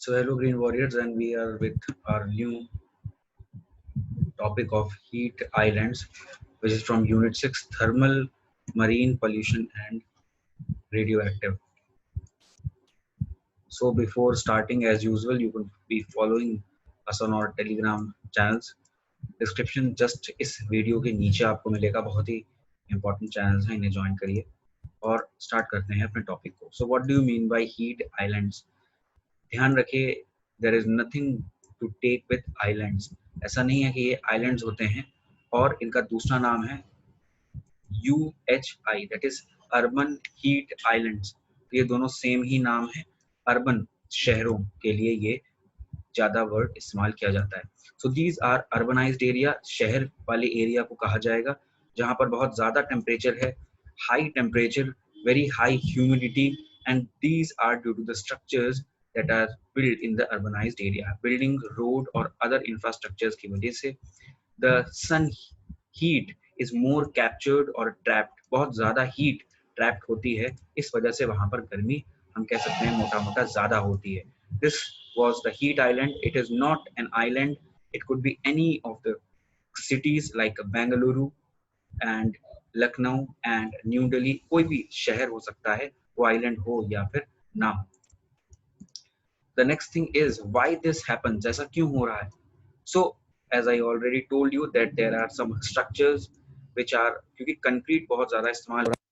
So hello Green Warriors, and we are with our new topic of heat islands, which is from Unit 6, Thermal, Marine Pollution and Radioactive. So before starting, as usual, you could be following us on our Telegram channels. Description just इस video के नीचे आपको मिलेगा, बहुत ही important channels हैं, इन्हें join करिए और स्टार्ट करते हैं अपने टॉपिक को. So what do you mean by heat islands? ध्यान रखिए, there is nothing to take with islands. ऐसा नहीं है कि ये आइलैंड्स होते हैं और इनका दूसरा नाम है UHI, that is urban heat islands. ये दोनों सेम ही नाम है. अर्बन शहरों के लिए ये ज्यादा वर्ड इस्तेमाल किया जाता है. So these are urbanised area. शहर वाले एरिया को कहा जाएगा जहां पर बहुत ज्यादा टेम्परेचर है, high temperature, very high humidity, and these are due to the structures that are built in the urbanized area. Building, road or other infrastructures की वजह से the sun heat is more captured or trapped. बहुत ज्यादा heat trapped होती है, इस वजह से वहां पर गर्मी हम कह सकते हैं मोटा मोटा ज्यादा होती है. This was the heat island. It is not an island. It could be any of the cities like Bengaluru and Lucknow and New Delhi. कोई भी शहर हो सकता है, वो island हो या फिर ना हो. The next thing is why this happens. ऐसा क्यों हो रहा है? So as I already told you that there are some structures which are, क्योंकि कंक्रीट बहुत ज़्यादा इस्तेमाल हो रहा है.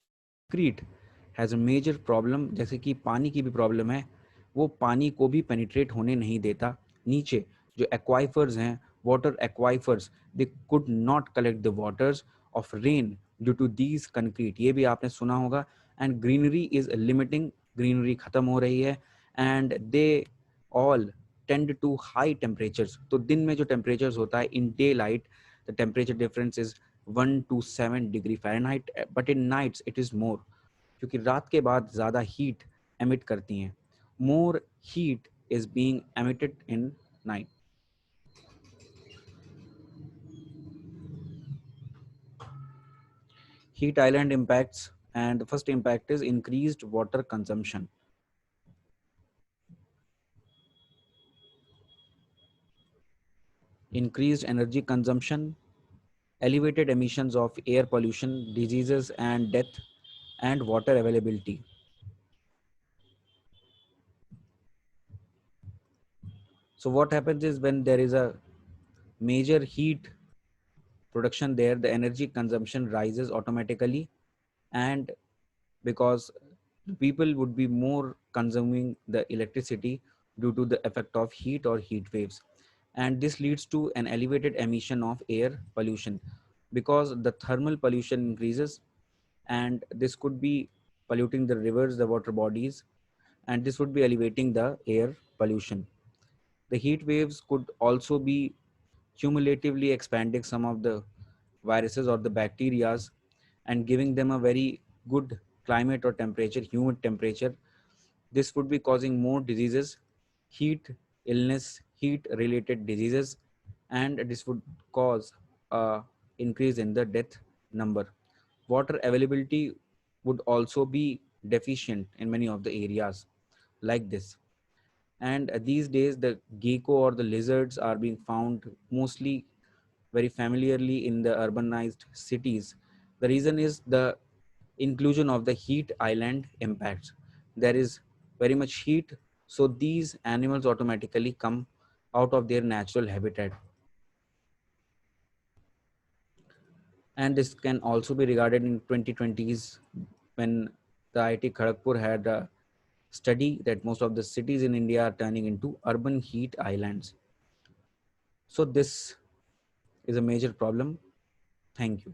Concrete has a major problem, जैसे कि पानी की भी प्रॉब्लम है. वो पानी को भी पेनिट्रेट होने नहीं देता. नीचे जो एक्वाइफर्स हैं, water aquifers, they could not collect the waters of rain due to these concrete. ये भी आपने सुना होगा. And greenery is limiting, greenery खत्म हो रही है. And they all tend to high temperatures. तो दिन में जो टेम्परेचर्स होता है in daylight, the temperature difference is 1 to 7 degree Fahrenheit, but in nights it is more, क्योंकि रात के बाद ज़्यादा हीट एमिट करती हैं. More heat is being emitted in night. Heat island impacts, and the first impact is increased water consumption. Increased energy consumption, elevated emissions of air pollution, diseases and death, and water availability. So what happens is when there is a major heat production there, the energy consumption rises automatically, and because people would be more consuming the electricity due to the effect of heat or heat waves. And this leads to an elevated emission of air pollution because the thermal pollution increases, and this could be polluting the rivers, the water bodies, and this would be elevating the air pollution. The heat waves could also be cumulatively expanding some of the viruses or the bacterias and giving them a very good climate or temperature, humid temperature. This would be causing more diseases, heat illness, heat related diseases, and this would cause a increase in the death number. Water availability would also be deficient in many of the areas like this. And these days the gecko or the lizards are being found mostly very familiarly in the urbanized cities. The reason is the inclusion of the heat island impacts. There is very much heat, so these animals automatically come out of their natural habitat. And this can also be regarded in 2020s when the IIT Kharagpur had a study that most of the cities in India are turning into urban heat islands. So this is a major problem. Thank you.